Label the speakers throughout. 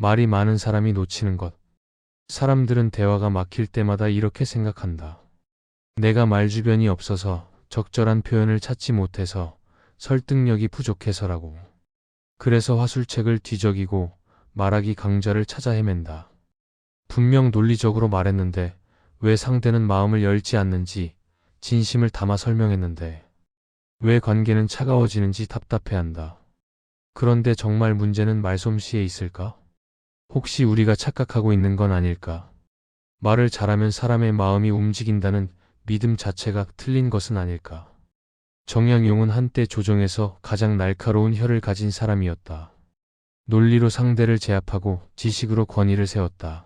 Speaker 1: 말이 많은 사람이 놓치는 것. 사람들은 대화가 막힐 때마다 이렇게 생각한다. 내가 말 주변이 없어서, 적절한 표현을 찾지 못해서, 설득력이 부족해서라고. 그래서 화술책을 뒤적이고 말하기 강좌를 찾아 헤맨다. 분명 논리적으로 말했는데 왜 상대는 마음을 열지 않는지, 진심을 담아 설명했는데 왜 관계는 차가워지는지 답답해한다. 그런데 정말 문제는 말솜씨에 있을까? 혹시 우리가 착각하고 있는 건 아닐까? 말을 잘하면 사람의 마음이 움직인다는 믿음 자체가 틀린 것은 아닐까? 정약용은 한때 조정에서 가장 날카로운 혀를 가진 사람이었다. 논리로 상대를 제압하고 지식으로 권위를 세웠다.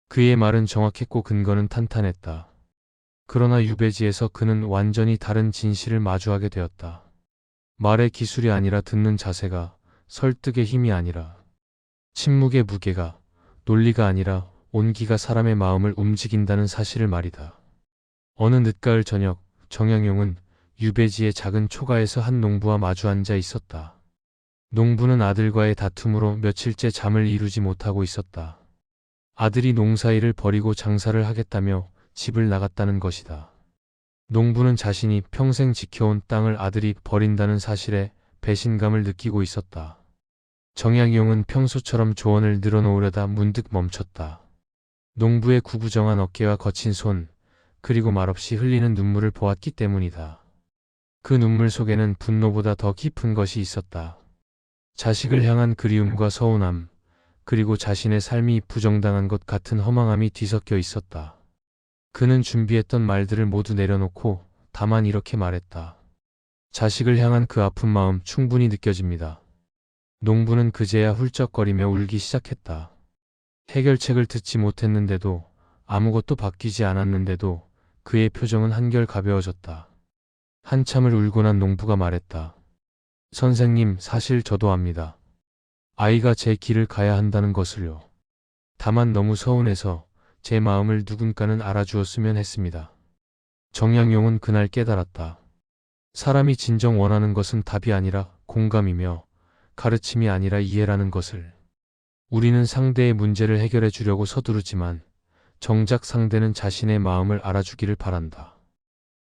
Speaker 1: 그의 말은 정확했고 근거는 탄탄했다. 그러나 유배지에서 그는 완전히 다른 진실을 마주하게 되었다. 말의 기술이 아니라 듣는 자세가, 설득의 힘이 아니라 침묵의 무게가, 논리가 아니라 온기가 사람의 마음을 움직인다는 사실을 말이다. 어느 늦가을 저녁, 정약용은 유배지의 작은 초가에서 한 농부와 마주 앉아 있었다. 농부는 아들과의 다툼으로 며칠째 잠을 이루지 못하고 있었다. 아들이 농사일을 버리고 장사를 하겠다며 집을 나갔다는 것이다. 농부는 자신이 평생 지켜온 땅을 아들이 버린다는 사실에 배신감을 느끼고 있었다. 정약용은 평소처럼 조언을 늘어놓으려다 문득 멈췄다. 농부의 구부정한 어깨와 거친 손, 그리고 말없이 흘리는 눈물을 보았기 때문이다. 그 눈물 속에는 분노보다 더 깊은 것이 있었다. 자식을 향한 그리움과 서운함, 그리고 자신의 삶이 부정당한 것 같은 허망함이 뒤섞여 있었다. 그는 준비했던 말들을 모두 내려놓고 다만 이렇게 말했다. 자식을 향한 그 아픈 마음 충분히 느껴집니다. 농부는 그제야 훌쩍거리며 울기 시작했다. 해결책을 듣지 못했는데도, 아무것도 바뀌지 않았는데도 그의 표정은 한결 가벼워졌다. 한참을 울고 난 농부가 말했다. 선생님, 사실 저도 압니다. 아이가 제 길을 가야 한다는 것을요. 다만 너무 서운해서 제 마음을 누군가는 알아주었으면 했습니다. 정약용은 그날 깨달았다. 사람이 진정 원하는 것은 답이 아니라 공감이며 가르침이 아니라 이해라는 것을. 우리는 상대의 문제를 해결해 주려고 서두르지만 정작 상대는 자신의 마음을 알아주기를 바란다.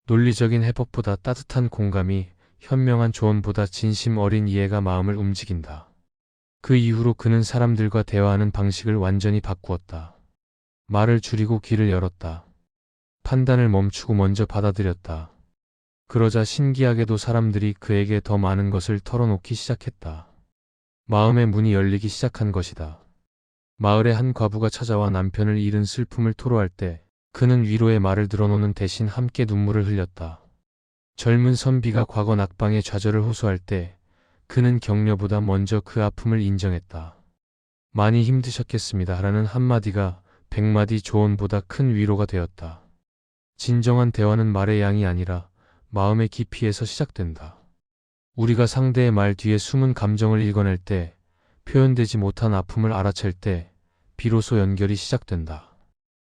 Speaker 1: 논리적인 해법보다 따뜻한 공감이, 현명한 조언보다 진심 어린 이해가 마음을 움직인다. 그 이후로 그는 사람들과 대화하는 방식을 완전히 바꾸었다. 말을 줄이고 귀를 열었다. 판단을 멈추고 먼저 받아들였다. 그러자 신기하게도 사람들이 그에게 더 많은 것을 털어놓기 시작했다. 마음의 문이 열리기 시작한 것이다. 마을에 한 과부가 찾아와 남편을 잃은 슬픔을 토로할 때 그는 위로의 말을 들어놓는 대신 함께 눈물을 흘렸다. 젊은 선비가 과거 낙방의 좌절을 호소할 때 그는 격려보다 먼저 그 아픔을 인정했다. 많이 힘드셨겠습니다 라는 한마디가 100마디 조언보다 큰 위로가 되었다. 진정한 대화는 말의 양이 아니라 마음의 깊이에서 시작된다. 우리가 상대의 말 뒤에 숨은 감정을 읽어낼 때, 표현되지 못한 아픔을 알아챌 때 비로소 연결이 시작된다.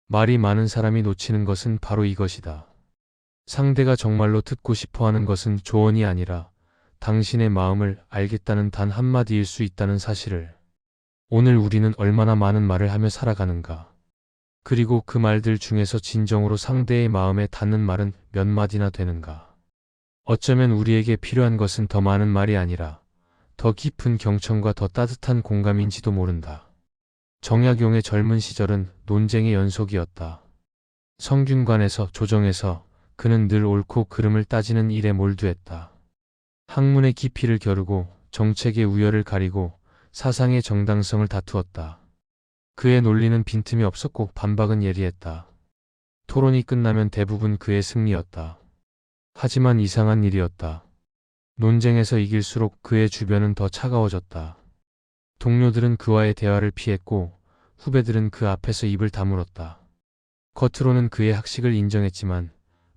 Speaker 1: 말이 많은 사람이 놓치는 것은 바로 이것이다. 상대가 정말로 듣고 싶어하는 것은 조언이 아니라 당신의 마음을 알겠다는 단 한마디일 수 있다는 사실을. 오늘 우리는 얼마나 많은 말을 하며 살아가는가. 그리고 그 말들 중에서 진정으로 상대의 마음에 닿는 말은 몇 마디나 되는가. 어쩌면 우리에게 필요한 것은 더 많은 말이 아니라 더 깊은 경청과 더 따뜻한 공감인지도 모른다. 정약용의 젊은 시절은 논쟁의 연속이었다. 성균관에서, 조정에서 그는 늘 옳고 그름을 따지는 일에 몰두했다. 학문의 깊이를 겨루고 정책의 우열을 가리고 사상의 정당성을 다투었다. 그의 논리는 빈틈이 없었고 반박은 예리했다. 토론이 끝나면 대부분 그의 승리였다. 하지만 이상한 일이었다. 논쟁에서 이길수록 그의 주변은 더 차가워졌다. 동료들은 그와의 대화를 피했고 후배들은 그 앞에서 입을 다물었다. 겉으로는 그의 학식을 인정했지만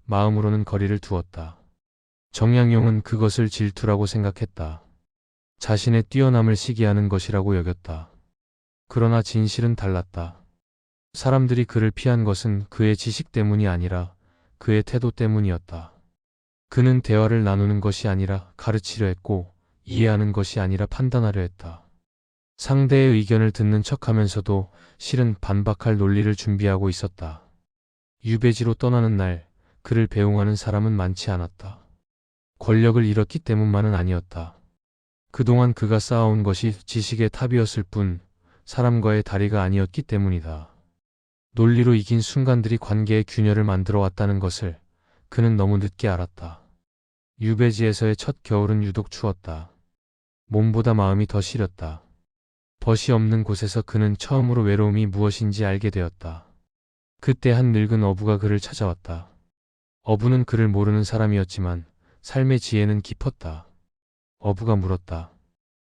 Speaker 1: 마음으로는 거리를 두었다. 정약용은 그것을 질투라고 생각했다. 자신의 뛰어남을 시기하는 것이라고 여겼다. 그러나 진실은 달랐다. 사람들이 그를 피한 것은 그의 지식 때문이 아니라 그의 태도 때문이었다. 그는 대화를 나누는 것이 아니라 가르치려 했고, 이해하는 것이 아니라 판단하려 했다. 상대의 의견을 듣는 척하면서도 실은 반박할 논리를 준비하고 있었다. 유배지로 떠나는 날 그를 배웅하는 사람은 많지 않았다. 권력을 잃었기 때문만은 아니었다. 그동안 그가 쌓아온 것이 지식의 탑이었을 뿐 사람과의 다리가 아니었기 때문이다. 논리로 이긴 순간들이 관계의 균열을 만들어 왔다는 것을 그는 너무 늦게 알았다. 유배지에서의 첫 겨울은 유독 추웠다. 몸보다 마음이 더 시렸다. 벗이 없는 곳에서 그는 처음으로 외로움이 무엇인지 알게 되었다. 그때 한 늙은 어부가 그를 찾아왔다. 어부는 그를 모르는 사람이었지만 삶의 지혜는 깊었다. 어부가 물었다.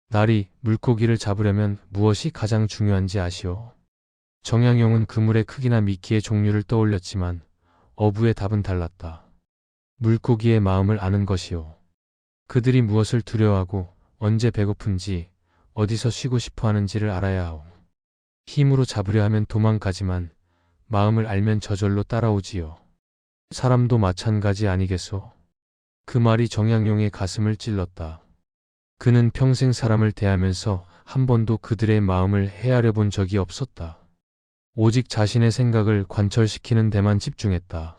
Speaker 1: 나리, 물고기를 잡으려면 무엇이 가장 중요한지 아시오? 정양용은 그물의 크기나 미끼의 종류를 떠올렸지만 어부의 답은 달랐다. 물고기의 마음을 아는 것이오. 그들이 무엇을 두려워하고 언제 배고픈지 어디서 쉬고 싶어 하는지를 알아야 하오. 힘으로 잡으려 하면 도망가지만 마음을 알면 저절로 따라오지요. 사람도 마찬가지 아니겠소? 그 말이 정양용의 가슴을 찔렀다. 그는 평생 사람을 대하면서 한 번도 그들의 마음을 헤아려 본 적이 없었다. 오직 자신의 생각을 관철시키는 데만 집중했다.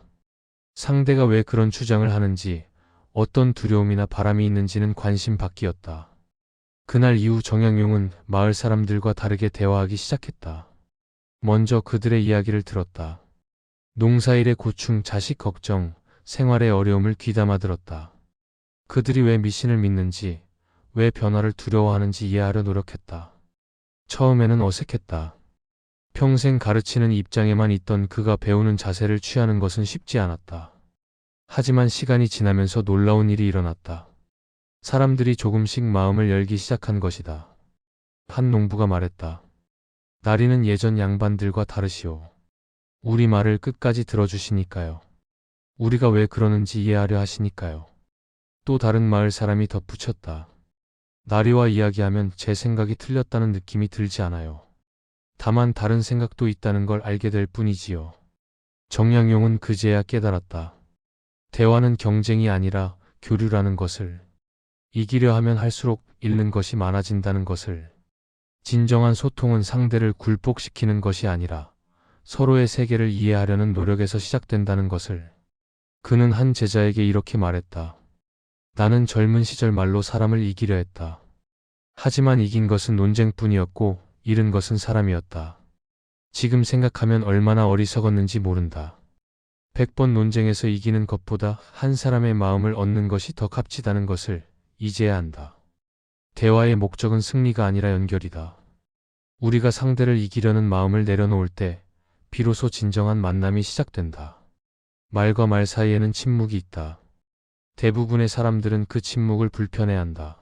Speaker 1: 상대가 왜 그런 주장을 하는지, 어떤 두려움이나 바람이 있는지는 관심 밖이었다. 그날 이후 정양용은 마을 사람들과 다르게 대화하기 시작했다. 먼저 그들의 이야기를 들었다. 농사일의 고충, 자식 걱정, 생활의 어려움을 귀담아 들었다. 그들이 왜 미신을 믿는지, 왜 변화를 두려워하는지 이해하려 노력했다. 처음에는 어색했다. 평생 가르치는 입장에만 있던 그가 배우는 자세를 취하는 것은 쉽지 않았다. 하지만 시간이 지나면서 놀라운 일이 일어났다. 사람들이 조금씩 마음을 열기 시작한 것이다. 한 농부가 말했다. 나리는 예전 양반들과 다르시오. 우리 말을 끝까지 들어주시니까요. 우리가 왜 그러는지 이해하려 하시니까요. 또 다른 마을 사람이 덧붙였다. 나리와 이야기하면 제 생각이 틀렸다는 느낌이 들지 않아요. 다만 다른 생각도 있다는 걸 알게 될 뿐이지요. 정양용은 그제야 깨달았다. 대화는 경쟁이 아니라 교류라는 것을. 이기려 하면 할수록 잃는 것이 많아진다는 것을. 진정한 소통은 상대를 굴복시키는 것이 아니라 서로의 세계를 이해하려는 노력에서 시작된다는 것을. 그는 한 제자에게 이렇게 말했다. 나는 젊은 시절 말로 사람을 이기려 했다. 하지만 이긴 것은 논쟁뿐이었고 잃은 것은 사람이었다. 지금 생각하면 얼마나 어리석었는지 모른다. 100번 논쟁에서 이기는 것보다 한 사람의 마음을 얻는 것이 더 값지다는 것을 이제야 안다. 대화의 목적은 승리가 아니라 연결이다. 우리가 상대를 이기려는 마음을 내려놓을 때 비로소 진정한 만남이 시작된다. 말과 말 사이에는 침묵이 있다. 대부분의 사람들은 그 침묵을 불편해한다.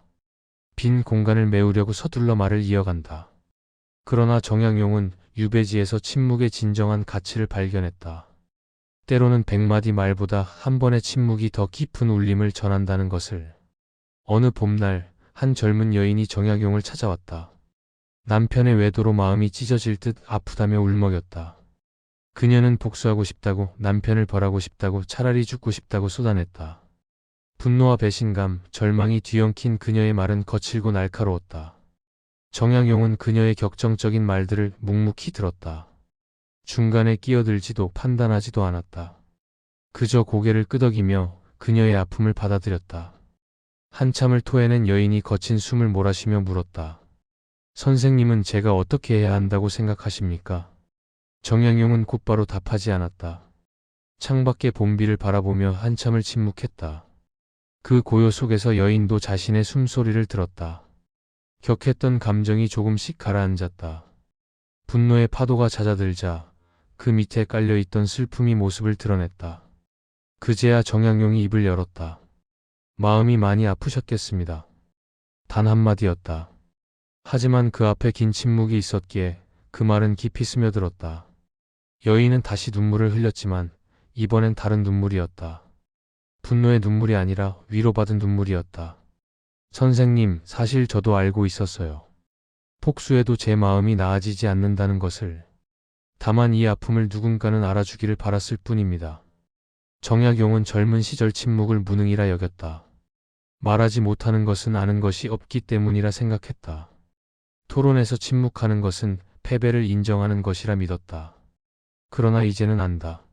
Speaker 1: 빈 공간을 메우려고 서둘러 말을 이어간다. 그러나 정양용은 유배지에서 침묵의 진정한 가치를 발견했다. 때로는 100마디 말보다 한 번의 침묵이 더 깊은 울림을 전한다는 것을. 어느 봄날 한 젊은 여인이 정양용을 찾아왔다. 남편의 외도로 마음이 찢어질 듯 아프다며 울먹였다. 그녀는 복수하고 싶다고, 남편을 벌하고 싶다고, 차라리 죽고 싶다고 쏟아냈다. 분노와 배신감, 절망이 뒤엉킨 그녀의 말은 거칠고 날카로웠다. 정양용은 그녀의 격정적인 말들을 묵묵히 들었다. 중간에 끼어들지도 판단하지도 않았다. 그저 고개를 끄덕이며 그녀의 아픔을 받아들였다. 한참을 토해낸 여인이 거친 숨을 몰아쉬며 물었다. 선생님은 제가 어떻게 해야 한다고 생각하십니까? 정양용은 곧바로 답하지 않았다. 창밖의 봄비를 바라보며 한참을 침묵했다. 그 고요 속에서 여인도 자신의 숨소리를 들었다. 격했던 감정이 조금씩 가라앉았다. 분노의 파도가 잦아들자 그 밑에 깔려있던 슬픔이 모습을 드러냈다. 그제야 정양용이 입을 열었다. 마음이 많이 아프셨겠습니다. 단 한마디였다. 하지만 그 앞에 긴 침묵이 있었기에 그 말은 깊이 스며들었다. 여인은 다시 눈물을 흘렸지만 이번엔 다른 눈물이었다. 분노의 눈물이 아니라 위로받은 눈물이었다. 선생님, 사실 저도 알고 있었어요. 복수해도 제 마음이 나아지지 않는다는 것을. 다만 이 아픔을 누군가는 알아주기를 바랐을 뿐입니다. 정약용은 젊은 시절 침묵을 무능이라 여겼다. 말하지 못하는 것은 아는 것이 없기 때문이라 생각했다. 토론에서 침묵하는 것은 패배를 인정하는 것이라 믿었다. 그러나 이제는 안다.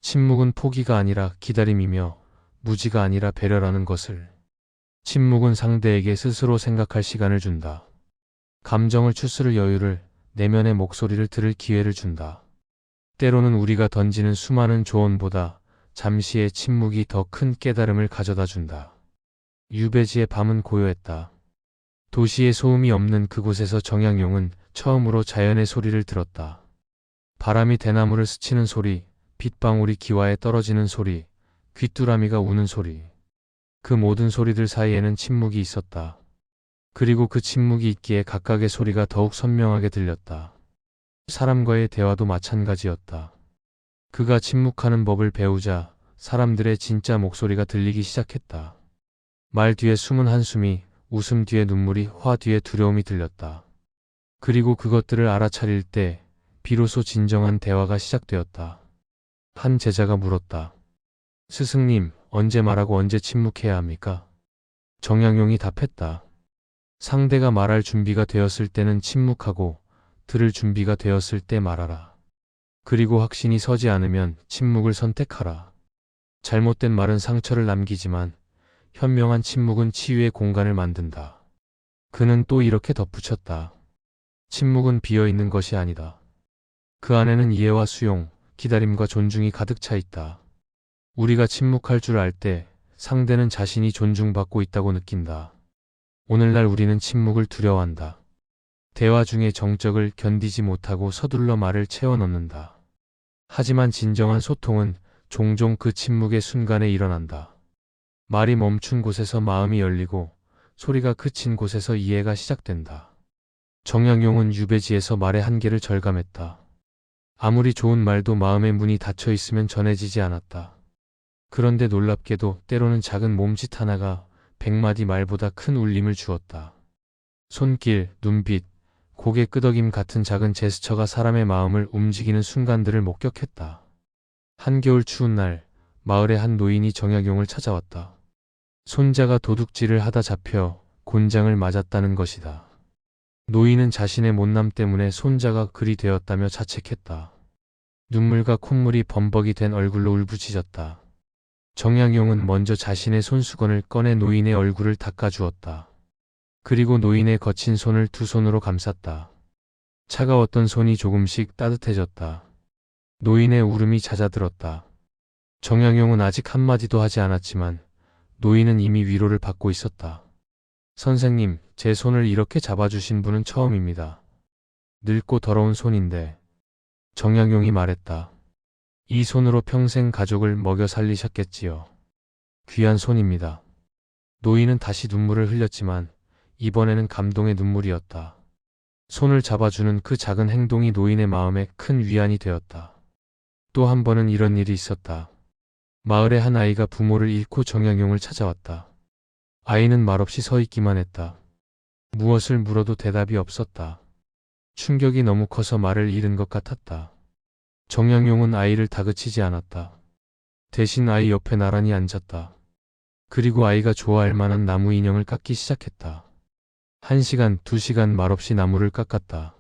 Speaker 1: 침묵은 포기가 아니라 기다림이며 무지가 아니라 배려라는 것을. 침묵은 상대에게 스스로 생각할 시간을 준다. 감정을 추스를 여유를, 내면의 목소리를 들을 기회를 준다. 때로는 우리가 던지는 수많은 조언보다 잠시의 침묵이 더 큰 깨달음을 가져다 준다. 유배지의 밤은 고요했다. 도시의 소음이 없는 그곳에서 정약용은 처음으로 자연의 소리를 들었다. 바람이 대나무를 스치는 소리, 빗방울이 기와에 떨어지는 소리, 귀뚜라미가 우는 소리. 그 모든 소리들 사이에는 침묵이 있었다. 그리고 그 침묵이 있기에 각각의 소리가 더욱 선명하게 들렸다. 사람과의 대화도 마찬가지였다. 그가 침묵하는 법을 배우자 사람들의 진짜 목소리가 들리기 시작했다. 말 뒤에 숨은 한숨이, 웃음 뒤에 눈물이, 화 뒤에 두려움이 들렸다. 그리고 그것들을 알아차릴 때 비로소 진정한 대화가 시작되었다. 한 제자가 물었다. 스승님, 언제 말하고 언제 침묵해야 합니까? 정약용이 답했다. 상대가 말할 준비가 되었을 때는 침묵하고 들을 준비가 되었을 때 말하라. 그리고 확신이 서지 않으면 침묵을 선택하라. 잘못된 말은 상처를 남기지만 현명한 침묵은 치유의 공간을 만든다. 그는 또 이렇게 덧붙였다. 침묵은 비어있는 것이 아니다. 그 안에는 이해와 수용, 기다림과 존중이 가득 차 있다. 우리가 침묵할 줄 알 때 상대는 자신이 존중받고 있다고 느낀다. 오늘날 우리는 침묵을 두려워한다. 대화 중에 정적을 견디지 못하고 서둘러 말을 채워 넣는다. 하지만 진정한 소통은 종종 그 침묵의 순간에 일어난다. 말이 멈춘 곳에서 마음이 열리고 소리가 그친 곳에서 이해가 시작된다. 정약용은 유배지에서 말의 한계를 절감했다. 아무리 좋은 말도 마음의 문이 닫혀 있으면 전해지지 않았다. 그런데 놀랍게도 때로는 작은 몸짓 하나가 100마디 말보다 큰 울림을 주었다. 손길, 눈빛, 고개 끄덕임 같은 작은 제스처가 사람의 마음을 움직이는 순간들을 목격했다. 한겨울 추운 날, 마을의 한 노인이 정약용을 찾아왔다. 손자가 도둑질을 하다 잡혀 곤장을 맞았다는 것이다. 노인은 자신의 못남 때문에 손자가 그리 되었다며 자책했다. 눈물과 콧물이 범벅이 된 얼굴로 울부짖었다. 정약용은 먼저 자신의 손수건을 꺼내 노인의 얼굴을 닦아주었다. 그리고 노인의 거친 손을 두 손으로 감쌌다. 차가웠던 손이 조금씩 따뜻해졌다. 노인의 울음이 잦아들었다. 정약용은 아직 한마디도 하지 않았지만 노인은 이미 위로를 받고 있었다. 선생님, 제 손을 이렇게 잡아주신 분은 처음입니다. 늙고 더러운 손인데. 정약용이 말했다. 이 손으로 평생 가족을 먹여 살리셨겠지요. 귀한 손입니다. 노인은 다시 눈물을 흘렸지만 이번에는 감동의 눈물이었다. 손을 잡아주는 그 작은 행동이 노인의 마음에 큰 위안이 되었다. 또 한 번은 이런 일이 있었다. 마을의 한 아이가 부모를 잃고 정약용을 찾아왔다. 아이는 말없이 서 있기만 했다. 무엇을 물어도 대답이 없었다. 충격이 너무 커서 말을 잃은 것 같았다. 정약용은 아이를 다그치지 않았다. 대신 아이 옆에 나란히 앉았다. 그리고 아이가 좋아할 만한 나무 인형을 깎기 시작했다. 1시간, 2시간 말없이 나무를 깎았다.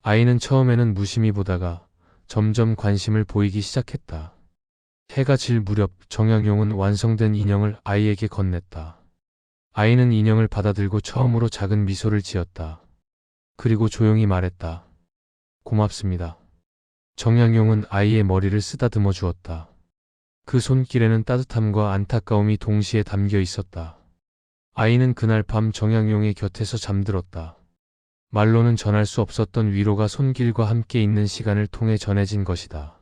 Speaker 1: 아이는 처음에는 무심히 보다가 점점 관심을 보이기 시작했다. 해가 질 무렵 정약용은 완성된 인형을 아이에게 건넸다. 아이는 인형을 받아들고 처음으로 작은 미소를 지었다. 그리고 조용히 말했다. 고맙습니다. 정약용은 아이의 머리를 쓰다듬어 주었다. 그 손길에는 따뜻함과 안타까움이 동시에 담겨 있었다. 아이는 그날 밤 정약용의 곁에서 잠들었다. 말로는 전할 수 없었던 위로가 손길과 함께 있는 시간을 통해 전해진 것이다.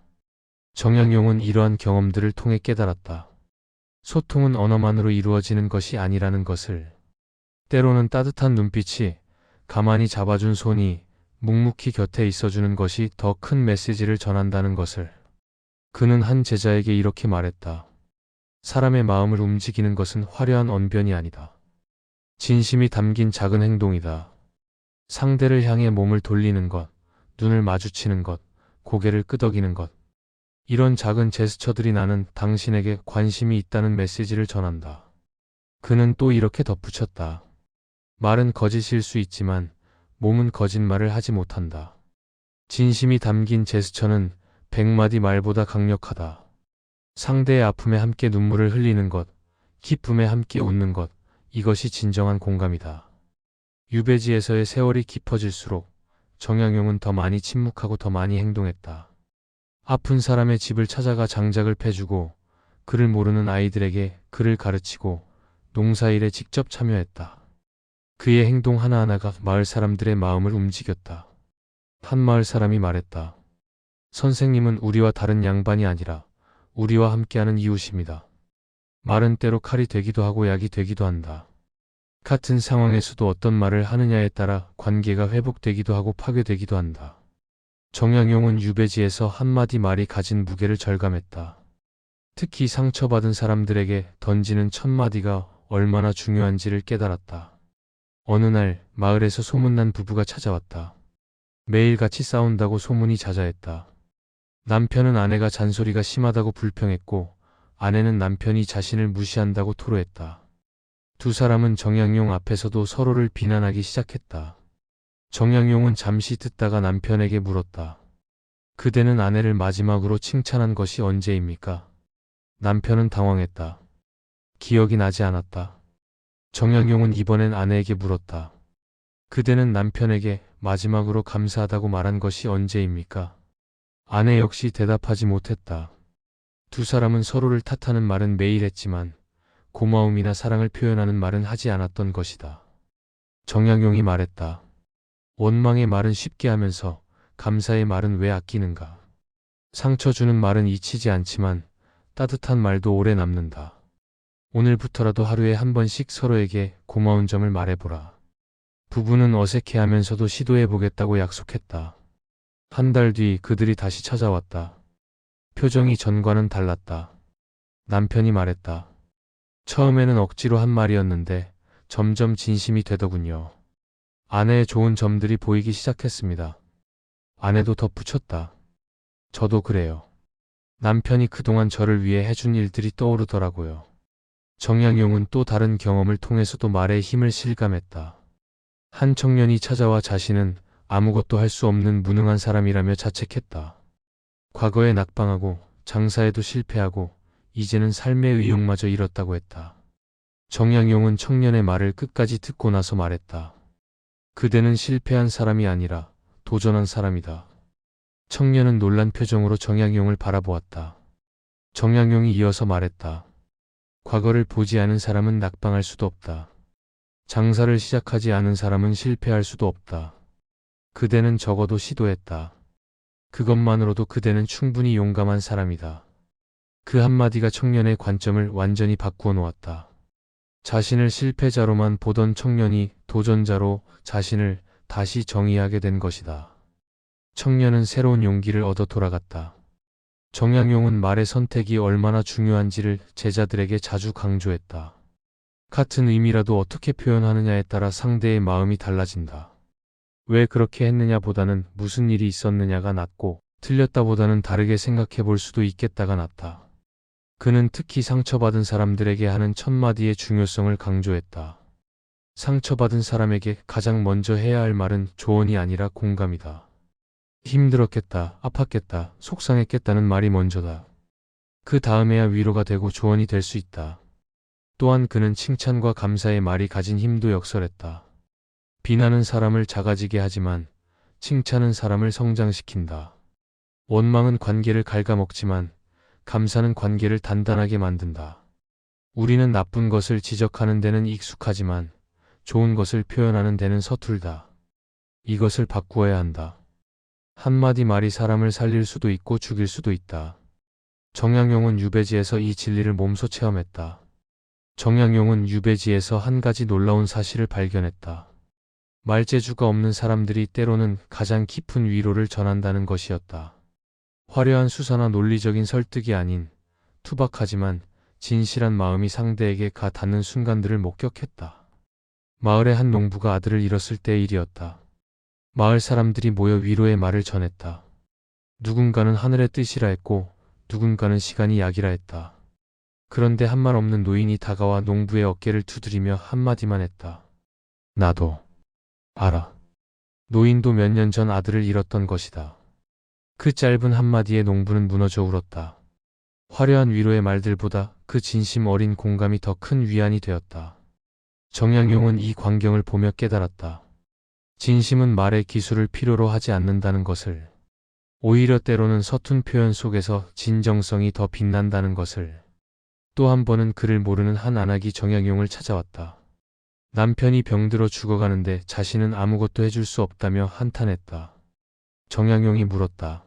Speaker 1: 정약용은 이러한 경험들을 통해 깨달았다. 소통은 언어만으로 이루어지는 것이 아니라는 것을. 때로는 따뜻한 눈빛이, 가만히 잡아준 손이, 묵묵히 곁에 있어주는 것이 더 큰 메시지를 전한다는 것을. 그는 한 제자에게 이렇게 말했다. 사람의 마음을 움직이는 것은 화려한 언변이 아니다. 진심이 담긴 작은 행동이다. 상대를 향해 몸을 돌리는 것, 눈을 마주치는 것, 고개를 끄덕이는 것. 이런 작은 제스처들이 나는 당신에게 관심이 있다는 메시지를 전한다. 그는 또 이렇게 덧붙였다. 말은 거짓일 수 있지만 몸은 거짓말을 하지 못한다. 진심이 담긴 제스처는 100마디 말보다 강력하다. 상대의 아픔에 함께 눈물을 흘리는 것, 기쁨에 함께 웃는 것, 이것이 진정한 공감이다. 유배지에서의 세월이 깊어질수록 정약용은 더 많이 침묵하고 더 많이 행동했다. 아픈 사람의 집을 찾아가 장작을 패주고 글을 모르는 아이들에게 글을 가르치고 농사일에 직접 참여했다. 그의 행동 하나하나가 마을 사람들의 마음을 움직였다. 한 마을 사람이 말했다. 선생님은 우리와 다른 양반이 아니라 우리와 함께하는 이웃입니다. 말은 때로 칼이 되기도 하고 약이 되기도 한다. 같은 상황에서도 어떤 말을 하느냐에 따라 관계가 회복되기도 하고 파괴되기도 한다. 정약용은 유배지에서 한마디 말이 가진 무게를 절감했다. 특히 상처받은 사람들에게 던지는 첫마디가 얼마나 중요한지를 깨달았다. 어느 날 마을에서 소문난 부부가 찾아왔다. 매일 같이 싸운다고 소문이 자자했다. 남편은 아내가 잔소리가 심하다고 불평했고 아내는 남편이 자신을 무시한다고 토로했다. 두 사람은 정약용 앞에서도 서로를 비난하기 시작했다. 정약용은 잠시 듣다가 남편에게 물었다. 그대는 아내를 마지막으로 칭찬한 것이 언제입니까? 남편은 당황했다. 기억이 나지 않았다. 정약용은 이번엔 아내에게 물었다. 그대는 남편에게 마지막으로 감사하다고 말한 것이 언제입니까? 아내 역시 대답하지 못했다. 두 사람은 서로를 탓하는 말은 매일 했지만 고마움이나 사랑을 표현하는 말은 하지 않았던 것이다. 정약용이 말했다. 원망의 말은 쉽게 하면서 감사의 말은 왜 아끼는가? 상처 주는 말은 잊히지 않지만 따뜻한 말도 오래 남는다. 오늘부터라도 하루에 한 번씩 서로에게 고마운 점을 말해보라. 부부는 어색해하면서도 시도해보겠다고 약속했다. 한 달 뒤 그들이 다시 찾아왔다. 표정이 전과는 달랐다. 남편이 말했다. 처음에는 억지로 한 말이었는데 점점 진심이 되더군요. 아내의 좋은 점들이 보이기 시작했습니다. 아내도 덧붙였다. 저도 그래요. 남편이 그동안 저를 위해 해준 일들이 떠오르더라고요. 정약용은 또 다른 경험을 통해서도 말에 힘을 실감했다. 한 청년이 찾아와 자신은 아무것도 할 수 없는 무능한 사람이라며 자책했다. 과거에 낙방하고 장사에도 실패하고 이제는 삶의 의욕마저 잃었다고 했다. 정약용은 청년의 말을 끝까지 듣고 나서 말했다. 그대는 실패한 사람이 아니라 도전한 사람이다. 청년은 놀란 표정으로 정약용을 바라보았다. 정약용이 이어서 말했다. 과거를 보지 않은 사람은 낙방할 수도 없다. 장사를 시작하지 않은 사람은 실패할 수도 없다. 그대는 적어도 시도했다. 그것만으로도 그대는 충분히 용감한 사람이다. 그 한마디가 청년의 관점을 완전히 바꾸어 놓았다. 자신을 실패자로만 보던 청년이 도전자로 자신을 다시 정의하게 된 것이다. 청년은 새로운 용기를 얻어 돌아갔다. 정약용은 말의 선택이 얼마나 중요한지를 제자들에게 자주 강조했다. 같은 의미라도 어떻게 표현하느냐에 따라 상대의 마음이 달라진다. 왜 그렇게 했느냐 보다는 무슨 일이 있었느냐가 낫고 틀렸다 보다는 다르게 생각해 볼 수도 있겠다가 낫다. 그는 특히 상처받은 사람들에게 하는 첫마디의 중요성을 강조했다. 상처받은 사람에게 가장 먼저 해야 할 말은 조언이 아니라 공감이다. 힘들었겠다, 아팠겠다, 속상했겠다는 말이 먼저다. 그 다음에야 위로가 되고 조언이 될 수 있다. 또한 그는 칭찬과 감사의 말이 가진 힘도 역설했다. 비난은 사람을 작아지게 하지만 칭찬은 사람을 성장시킨다. 원망은 관계를 갉아먹지만 감사는 관계를 단단하게 만든다. 우리는 나쁜 것을 지적하는 데는 익숙하지만 좋은 것을 표현하는 데는 서툴다. 이것을 바꾸어야 한다. 한마디 말이 사람을 살릴 수도 있고 죽일 수도 있다. 정약용은 유배지에서 이 진리를 몸소 체험했다. 정약용은 유배지에서 한 가지 놀라운 사실을 발견했다. 말재주가 없는 사람들이 때로는 가장 깊은 위로를 전한다는 것이었다. 화려한 수사나 논리적인 설득이 아닌 투박하지만 진실한 마음이 상대에게 가 닿는 순간들을 목격했다. 마을의 한 농부가 아들을 잃었을 때의 일이었다. 마을 사람들이 모여 위로의 말을 전했다. 누군가는 하늘의 뜻이라 했고 누군가는 시간이 약이라 했다. 그런데 한 말 없는 노인이 다가와 농부의 어깨를 두드리며 한마디만 했다. 나도 알아. 노인도 몇 년 전 아들을 잃었던 것이다. 그 짧은 한마디에 농부는 무너져 울었다. 화려한 위로의 말들보다 그 진심 어린 공감이 더 큰 위안이 되었다. 정약용은 이 광경을 보며 깨달았다. 진심은 말의 기술을 필요로 하지 않는다는 것을. 오히려 때로는 서툰 표현 속에서 진정성이 더 빛난다는 것을. 또 한 번은 그를 모르는 한 안악이 정약용을 찾아왔다. 남편이 병들어 죽어가는데 자신은 아무것도 해줄 수 없다며 한탄했다. 정약용이 물었다.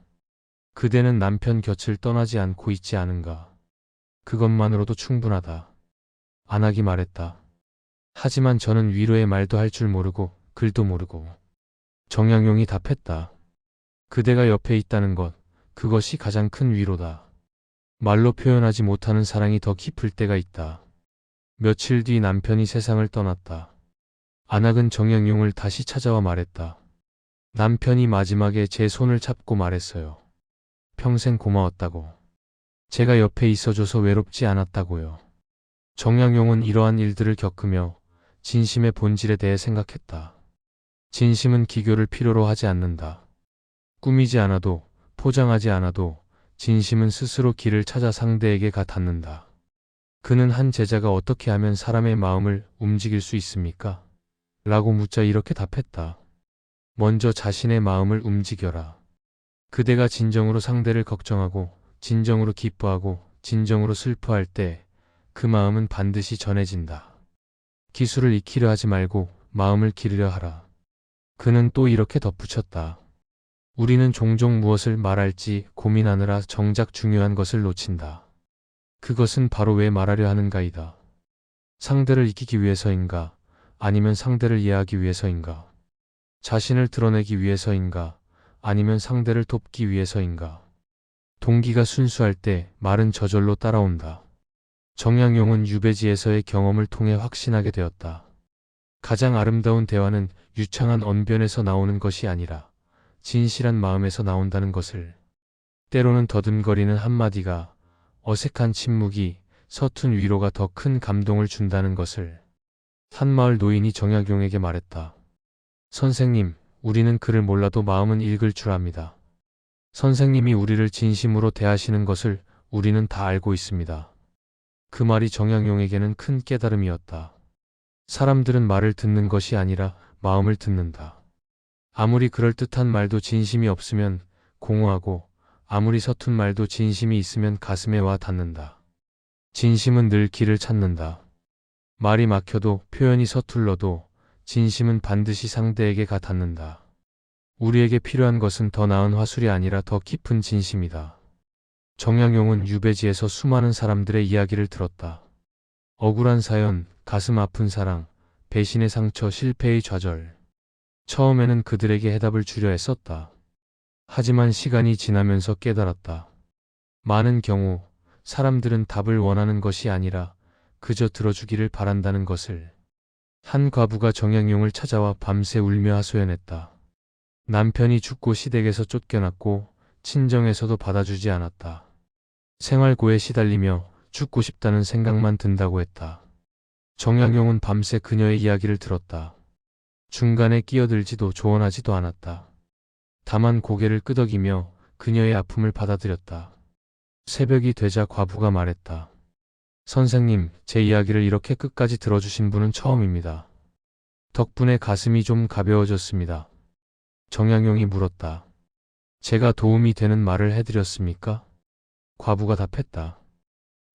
Speaker 1: 그대는 남편 곁을 떠나지 않고 있지 않은가? 그것만으로도 충분하다. 안악이 말했다. 하지만 저는 위로의 말도 할 줄 모르고 글도 모르고. 정약용이 답했다. 그대가 옆에 있다는 것, 그것이 가장 큰 위로다. 말로 표현하지 못하는 사랑이 더 깊을 때가 있다. 며칠 뒤 남편이 세상을 떠났다. 안악은 정약용을 다시 찾아와 말했다. 남편이 마지막에 제 손을 잡고 말했어요. 평생 고마웠다고. 제가 옆에 있어줘서 외롭지 않았다고요. 정약용은 이러한 일들을 겪으며 진심의 본질에 대해 생각했다. 진심은 기교를 필요로 하지 않는다. 꾸미지 않아도, 포장하지 않아도 진심은 스스로 길을 찾아 상대에게 닿는다. 그는 한 제자가 어떻게 하면 사람의 마음을 움직일 수 있습니까? 라고 묻자 이렇게 답했다. 먼저 자신의 마음을 움직여라. 그대가 진정으로 상대를 걱정하고, 진정으로 기뻐하고, 진정으로 슬퍼할 때 그 마음은 반드시 전해진다. 기술을 익히려 하지 말고 마음을 기르려 하라. 그는 또 이렇게 덧붙였다. 우리는 종종 무엇을 말할지 고민하느라 정작 중요한 것을 놓친다. 그것은 바로 왜 말하려 하는가이다. 상대를 이기기 위해서인가? 아니면 상대를 이해하기 위해서인가? 자신을 드러내기 위해서인가? 아니면 상대를 돕기 위해서인가? 동기가 순수할 때 말은 저절로 따라온다. 정약용은 유배지에서의 경험을 통해 확신하게 되었다. 가장 아름다운 대화는 유창한 언변에서 나오는 것이 아니라 진실한 마음에서 나온다는 것을. 때로는 더듬거리는 한마디가, 어색한 침묵이, 서툰 위로가 더 큰 감동을 준다는 것을. 한 마을 노인이 정약용에게 말했다. 선생님, 우리는 그를 몰라도 마음은 읽을 줄 압니다. 선생님이 우리를 진심으로 대하시는 것을 우리는 다 알고 있습니다. 그 말이 정약용에게는 큰 깨달음이었다. 사람들은 말을 듣는 것이 아니라 마음을 듣는다. 아무리 그럴듯한 말도 진심이 없으면 공허하고, 아무리 서툰 말도 진심이 있으면 가슴에 와 닿는다. 진심은 늘 길을 찾는다. 말이 막혀도, 표현이 서툴러도 진심은 반드시 상대에게 닿는다. 우리에게 필요한 것은 더 나은 화술이 아니라 더 깊은 진심이다. 정약용은 유배지에서 수많은 사람들의 이야기를 들었다. 억울한 사연, 가슴 아픈 사랑, 배신의 상처, 실패의 좌절. 처음에는 그들에게 해답을 주려 애썼다. 하지만 시간이 지나면서 깨달았다. 많은 경우 사람들은 답을 원하는 것이 아니라 그저 들어주기를 바란다는 것을. 한 과부가 정약용을 찾아와 밤새 울며 하소연했다. 남편이 죽고 시댁에서 쫓겨났고 친정에서도 받아주지 않았다. 생활고에 시달리며 죽고 싶다는 생각만 든다고 했다. 정약용은 밤새 그녀의 이야기를 들었다. 중간에 끼어들지도 조언하지도 않았다. 다만 고개를 끄덕이며 그녀의 아픔을 받아들였다. 새벽이 되자 과부가 말했다. 선생님, 제 이야기를 이렇게 끝까지 들어주신 분은 처음입니다. 덕분에 가슴이 좀 가벼워졌습니다. 정약용이 물었다. 제가 도움이 되는 말을 해드렸습니까? 과부가 답했다.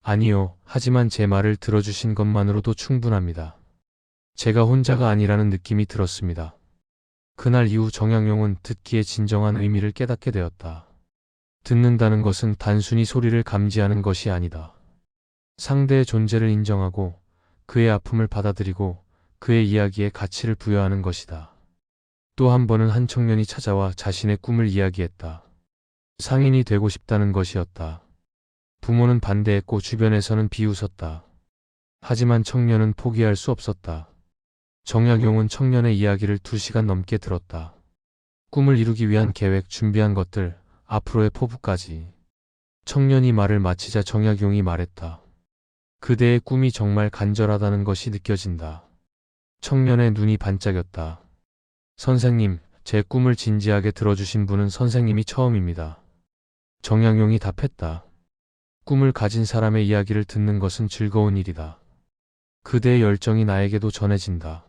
Speaker 1: 아니요, 하지만 제 말을 들어주신 것만으로도 충분합니다. 제가 혼자가 아니라는 느낌이 들었습니다. 그날 이후 정약용은 듣기의 진정한 의미를 깨닫게 되었다. 듣는다는 것은 단순히 소리를 감지하는 것이 아니다. 상대의 존재를 인정하고 그의 아픔을 받아들이고 그의 이야기에 가치를 부여하는 것이다. 또 한 번은 한 청년이 찾아와 자신의 꿈을 이야기했다. 상인이 되고 싶다는 것이었다. 부모는 반대했고 주변에서는 비웃었다. 하지만 청년은 포기할 수 없었다. 정약용은 청년의 이야기를 2시간 넘게 들었다. 꿈을 이루기 위한 계획, 준비한 것들, 앞으로의 포부까지. 청년이 말을 마치자 정약용이 말했다. 그대의 꿈이 정말 간절하다는 것이 느껴진다. 청년의 눈이 반짝였다. 선생님, 제 꿈을 진지하게 들어주신 분은 선생님이 처음입니다. 정약용이 답했다. 꿈을 가진 사람의 이야기를 듣는 것은 즐거운 일이다. 그대의 열정이 나에게도 전해진다.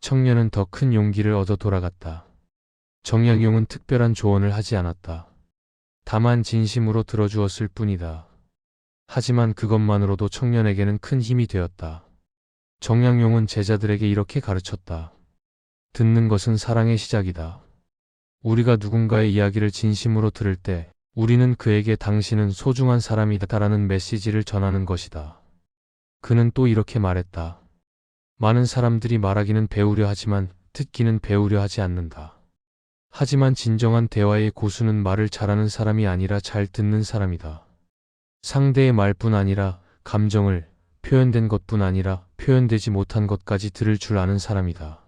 Speaker 1: 청년은 더 큰 용기를 얻어 돌아갔다. 정약용은 특별한 조언을 하지 않았다. 다만 진심으로 들어주었을 뿐이다. 하지만 그것만으로도 청년에게는 큰 힘이 되었다. 정약용은 제자들에게 이렇게 가르쳤다. 듣는 것은 사랑의 시작이다. 우리가 누군가의 이야기를 진심으로 들을 때 우리는 그에게 당신은 소중한 사람이다라는 메시지를 전하는 것이다. 그는 또 이렇게 말했다. 많은 사람들이 말하기는 배우려 하지만 듣기는 배우려 하지 않는다. 하지만 진정한 대화의 고수는 말을 잘하는 사람이 아니라 잘 듣는 사람이다. 상대의 말뿐 아니라 감정을, 표현된 것뿐 아니라 표현되지 못한 것까지 들을 줄 아는 사람이다.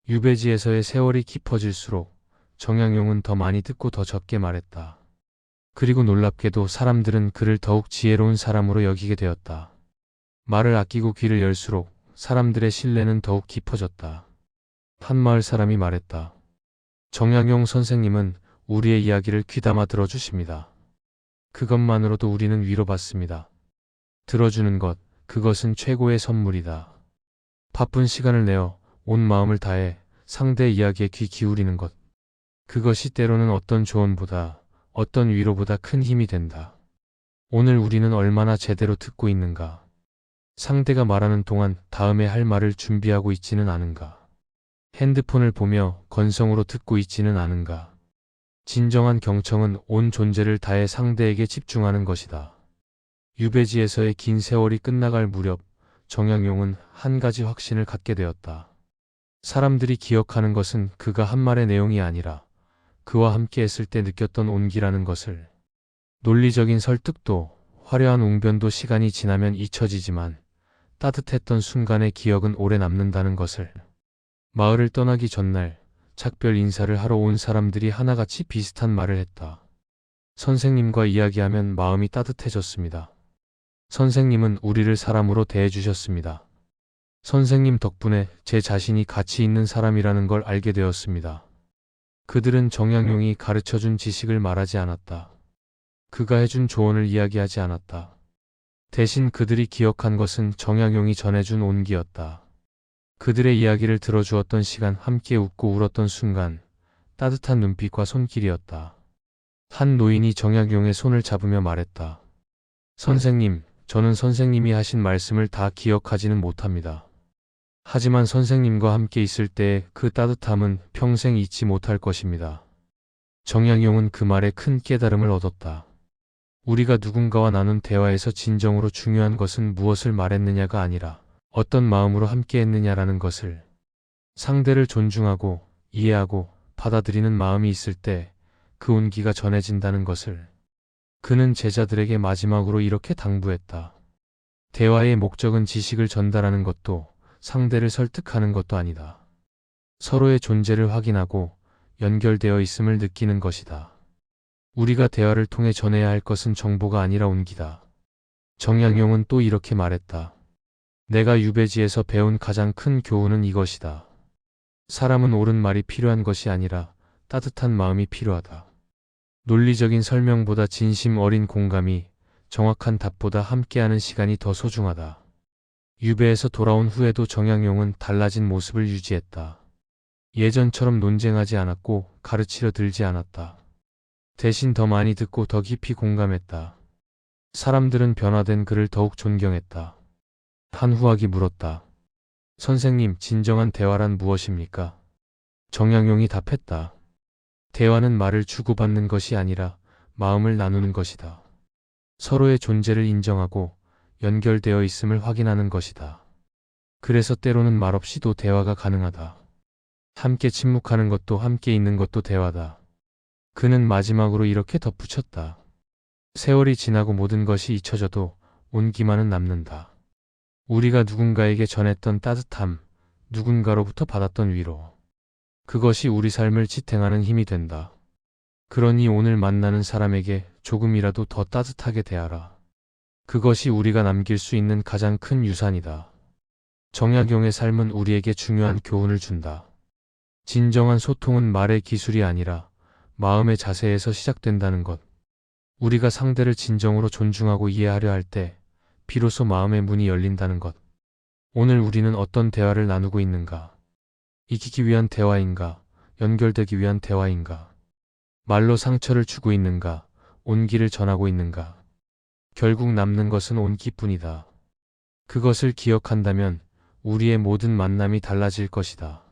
Speaker 1: 유배지에서의 세월이 깊어질수록 정약용은 더 많이 듣고 더 적게 말했다. 그리고 놀랍게도 사람들은 그를 더욱 지혜로운 사람으로 여기게 되었다. 말을 아끼고 귀를 열수록 사람들의 신뢰는 더욱 깊어졌다. 한 마을 사람이 말했다. 정약용 선생님은 우리의 이야기를 귀담아 들어주십니다. 그것만으로도 우리는 위로받습니다. 들어주는 것, 그것은 최고의 선물이다. 바쁜 시간을 내어 온 마음을 다해 상대의 이야기에 귀 기울이는 것. 그것이 때로는 어떤 조언보다, 어떤 위로보다 큰 힘이 된다. 오늘 우리는 얼마나 제대로 듣고 있는가? 상대가 말하는 동안 다음에 할 말을 준비하고 있지는 않은가? 핸드폰을 보며 건성으로 듣고 있지는 않은가? 진정한 경청은 온 존재를 다해 상대에게 집중하는 것이다. 유배지에서의 긴 세월이 끝나갈 무렵 정약용은 한 가지 확신을 갖게 되었다. 사람들이 기억하는 것은 그가 한 말의 내용이 아니라 그와 함께 했을 때 느꼈던 온기라는 것을. 논리적인 설득도 화려한 웅변도 시간이 지나면 잊혀지지만 따뜻했던 순간의 기억은 오래 남는다는 것을. 마을을 떠나기 전날 작별 인사를 하러 온 사람들이 하나같이 비슷한 말을 했다. 선생님과 이야기하면 마음이 따뜻해졌습니다. 선생님은 우리를 사람으로 대해주셨습니다. 선생님 덕분에 제 자신이 가치 있는 사람이라는 걸 알게 되었습니다. 그들은 정약용이 가르쳐준 지식을 말하지 않았다. 그가 해준 조언을 이야기하지 않았다. 대신 그들이 기억한 것은 정약용이 전해준 온기였다. 그들의 이야기를 들어주었던 시간, 함께 웃고 울었던 순간, 따뜻한 눈빛과 손길이었다. 한 노인이 정약용의 손을 잡으며 말했다. 선생님, 저는 선생님이 하신 말씀을 다 기억하지는 못합니다. 하지만 선생님과 함께 있을 때의 그 따뜻함은 평생 잊지 못할 것입니다. 정약용은 그 말에 큰 깨달음을 얻었다. 우리가 누군가와 나눈 대화에서 진정으로 중요한 것은 무엇을 말했느냐가 아니라 어떤 마음으로 함께 했느냐라는 것을. 상대를 존중하고 이해하고 받아들이는 마음이 있을 때 그 온기가 전해진다는 것을. 그는 제자들에게 마지막으로 이렇게 당부했다. 대화의 목적은 지식을 전달하는 것도 상대를 설득하는 것도 아니다. 서로의 존재를 확인하고 연결되어 있음을 느끼는 것이다. 우리가 대화를 통해 전해야 할 것은 정보가 아니라 온기다. 정약용은 또 이렇게 말했다. 내가 유배지에서 배운 가장 큰 교훈은 이것이다. 사람은 옳은 말이 필요한 것이 아니라 따뜻한 마음이 필요하다. 논리적인 설명보다 진심 어린 공감이, 정확한 답보다 함께하는 시간이 더 소중하다. 유배에서 돌아온 후에도 정약용은 달라진 모습을 유지했다. 예전처럼 논쟁하지 않았고 가르치려 들지 않았다. 대신 더 많이 듣고 더 깊이 공감했다. 사람들은 변화된 그를 더욱 존경했다. 한 후학이 물었다. 선생님, 진정한 대화란 무엇입니까? 정약용이 답했다. 대화는 말을 주고받는 것이 아니라 마음을 나누는 것이다. 서로의 존재를 인정하고 연결되어 있음을 확인하는 것이다. 그래서 때로는 말없이도 대화가 가능하다. 함께 침묵하는 것도 함께 있는 것도 대화다. 그는 마지막으로 이렇게 덧붙였다. 세월이 지나고 모든 것이 잊혀져도 온기만은 남는다. 우리가 누군가에게 전했던 따뜻함, 누군가로부터 받았던 위로. 그것이 우리 삶을 지탱하는 힘이 된다. 그러니 오늘 만나는 사람에게 조금이라도 더 따뜻하게 대하라. 그것이 우리가 남길 수 있는 가장 큰 유산이다. 정약용의 삶은 우리에게 중요한 교훈을 준다. 진정한 소통은 말의 기술이 아니라 마음의 자세에서 시작된다는 것. 우리가 상대를 진정으로 존중하고 이해하려 할 때 비로소 마음의 문이 열린다는 것. 오늘 우리는 어떤 대화를 나누고 있는가? 이기기 위한 대화인가? 연결되기 위한 대화인가? 말로 상처를 주고 있는가? 온기를 전하고 있는가? 결국 남는 것은 온기뿐이다. 그것을 기억한다면 우리의 모든 만남이 달라질 것이다.